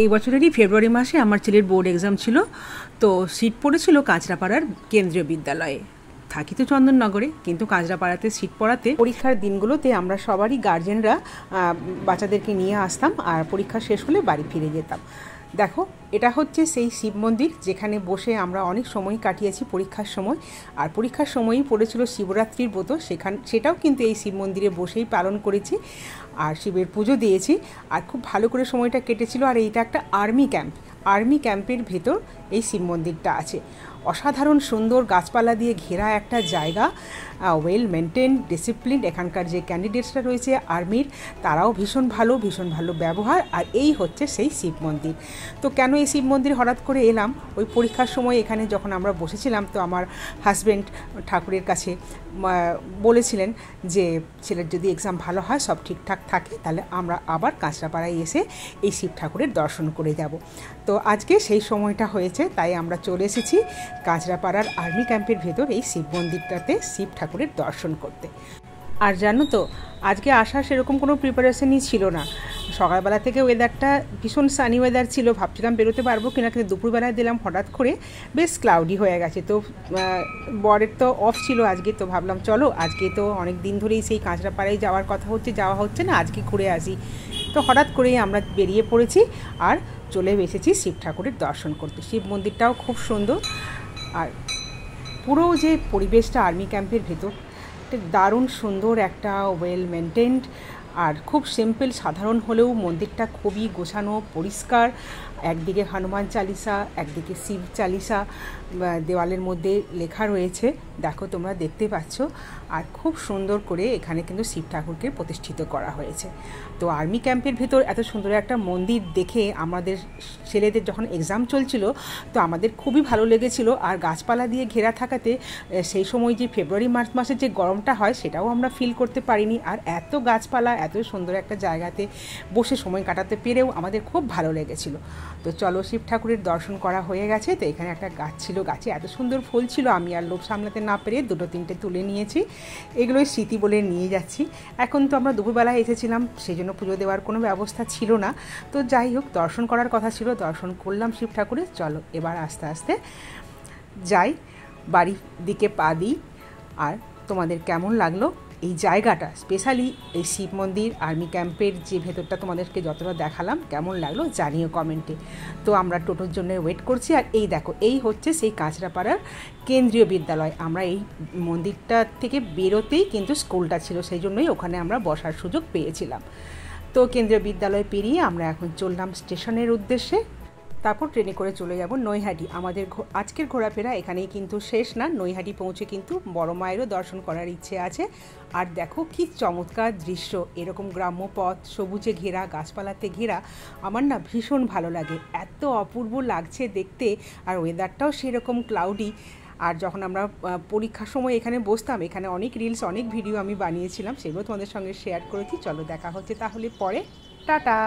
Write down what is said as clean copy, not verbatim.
এই বছরেরই ফেব্রুয়ারি মাসে আমার ছেলের বোর্ড এক্সাম ছিল, তো সিট পড়েছিল কাঁচরাপাড়ার কেন্দ্রীয় বিদ্যালয়ে। থাকি তো চন্দননগরে, কিন্তু কাঁচরাপাড়াতে সিট পড়াতে পরীক্ষার দিনগুলোতে আমরা সবারই গার্জেনরা বাচ্চাদেরকে নিয়ে আসতাম আর পরীক্ষা শেষ হলে বাড়ি ফিরে যেতাম। দেখো, এটা হচ্ছে সেই শিব মন্দির যেখানে বসে আমরা অনেক সময় কাটিয়েছি পরীক্ষার সময়। আর পরীক্ষার সময়ই পড়েছিল শিবরাত্রির ব্রত, সেটাও কিন্তু এই শিব মন্দিরে বসেই পালন করেছি আর শিবের পুজো দিয়েছি আর খুব ভালো করে সময়টা কেটেছিল। আর এইটা একটা আর্মি ক্যাম্পের ভেতর এই শিব মন্দিরটা আছে। অসাধারণ সুন্দর গাছপালা দিয়ে ঘেরা একটা জায়গা, ওয়েল মেনটেন, ডিসিপ্লিন। এখানকার যে ক্যান্ডিডেটসরা রয়েছে আর্মির, তারাও ভীষণ ভালো ব্যবহার। আর এই হচ্ছে সেই শিব মন্দির। তো কেন এই শিব মন্দির হঠাৎ করে এলাম, ওই পরীক্ষার সময় এখানে যখন আমরা বসেছিলাম, তো আমার হাজব্যান্ড ঠাকুরের কাছে বলেছিলেন যে ছেলের যদি এক্সাম ভালো হয়, সব ঠিকঠাক থাকে, তাহলে আমরা আবার কাঁচরাপাড়ায় এসে এই শিব ঠাকুরের দর্শন করে যাব। তো আজকে সেই সময়টা হয়েছে, তাই আমরা চলে এসেছি কাঁচরাপাড়ার আর্মি ক্যাম্পের ভেতর এই শিব মন্দিরটাতে শিব ঠাকুরের দর্শন করতে। আর জানো তো, আজকে আসার সেরকম কোনো প্রিপারেশনই ছিল না। সকালবেলা থেকে ওয়েদারটা ভীষণ সানি ওয়েদার ছিল, ভাবছিলাম বেরোতে পারবো কিনা, কিন্তু দুপুরবেলায় দিলাম হঠাৎ করে বেশ ক্লাউডি হয়ে গেছে। তো বরের তো অফ ছিল আজকে, তো ভাবলাম চলো আজকে তো অনেক দিন ধরেই সেই কাঁচরাপাড়ায় যাওয়ার কথা হচ্ছে, যাওয়া হচ্ছে না, আজকে ঘুরে আসি। তো হঠাৎ করেই আমরা বেরিয়ে পড়েছি আর চলে এসেছি শিব ঠাকুরের দর্শন করতে। শিব মন্দিরটাও খুব সুন্দর। আর পুরো যে পরিবেশটা আর্মি ক্যাম্পের ভেতর, দারুণ সুন্দর, একটা ওয়েল মেনটেন্ড আর খুব সিম্পল সাধারণ হলেও মন্দিরটা খুবই গোছানো পরিষ্কার। একদিকে হনুমান চালিসা, একদিকে শিব চালিসা দেওয়ালের মধ্যে লেখা রয়েছে, দেখো তোমরা দেখতে পাচ্ছ। আর খুব সুন্দর করে এখানে কিন্তু শিব ঠাকুরকে প্রতিষ্ঠিত করা হয়েছে। তো আর্মি ক্যাম্পের ভেতর এত সুন্দর একটা মন্দির দেখে আমাদের ছেলেদের যখন এক্সাম চলছিল, তো আমাদের খুবই ভালো লেগেছিল। আর গাছপালা দিয়ে ঘেরা থাকাতে সেই সময় যে ফেব্রুয়ারি মার্চ মাসে যে গরমটা হয়, সেটাও আমরা ফিল করতে পারিনি। আর এত গাছপালা, এত সুন্দর একটা জায়গাতে বসে সময় কাটাতে পেরেও আমাদের খুব ভালো লেগেছিল। তো চলো, শিব ঠাকুরের দর্শন করা হয়ে গেছে। তো এখানে একটা গাছ ছিল, গাছে এত সুন্দর ফুল ছিল, আমি আর লোভ সামলাতে না পেরে দুটো তিনটে তুলে নিয়েছি। এগুলোই স্মৃতি বলে নিয়ে যাচ্ছি। এখন তো আমরা দুপুরবেলায় এসেছিলাম, সেই জন্য পুজো দেওয়ার কোনো ব্যবস্থা ছিল না। তো যাই হোক, দর্শন করার কথা ছিল, দর্শন করলাম শিব ঠাকুরের। চলো এবার আস্তে আস্তে যাই, বাড়ির দিকে পা দিই। আর তোমাদের কেমন লাগলো এই জায়গাটা, স্পেশালি এই শিব মন্দির আর্মি ক্যাম্পের যে ভেতরটা তোমাদেরকে যতটা দেখালাম, কেমন লাগলো জানিও কমেন্টে। তো আমরা টোটোর জন্য ওয়েট করছি। আর এই দেখো, এই হচ্ছে সেই কাঁচরাপাড়ার কেন্দ্রীয় বিদ্যালয়। আমরা এই মন্দিরটা থেকে বেরোতেই কিন্তু স্কুলটা ছিল, সেই জন্যই ওখানে আমরা বসার সুযোগ পেয়েছিলাম। তো কেন্দ্রীয় বিদ্যালয় পেরিয়ে আমরা এখন চললাম স্টেশনের উদ্দেশ্যে, তারপর ট্রেনে করে চলে যাব নৈহাটি। আমাদের আজকের ঘোরাফেরা এখানেই কিন্তু শেষ না, নৈহাটি পৌঁছে কিন্তু বড় মায়েরও দর্শন করার ইচ্ছে আছে। আর দেখো কি চমৎকার দৃশ্য, এরকম গ্রাম্য পথ, সবুজে ঘেরা, গাছপালাতে ঘেরা, আমার না ভীষণ ভালো লাগে, এত অপূর্ব লাগছে দেখতে। আর ওয়েদারটাও সেরকম ক্লাউডি। আর যখন আমরা পরীক্ষার সময় এখানে বসতাম, এখানে অনেক রিলস, অনেক ভিডিও আমি বানিয়েছিলাম, সেগুলো তোমাদের সঙ্গে শেয়ার করেছি। চলো দেখা হচ্ছে তাহলে পরে, টাটা।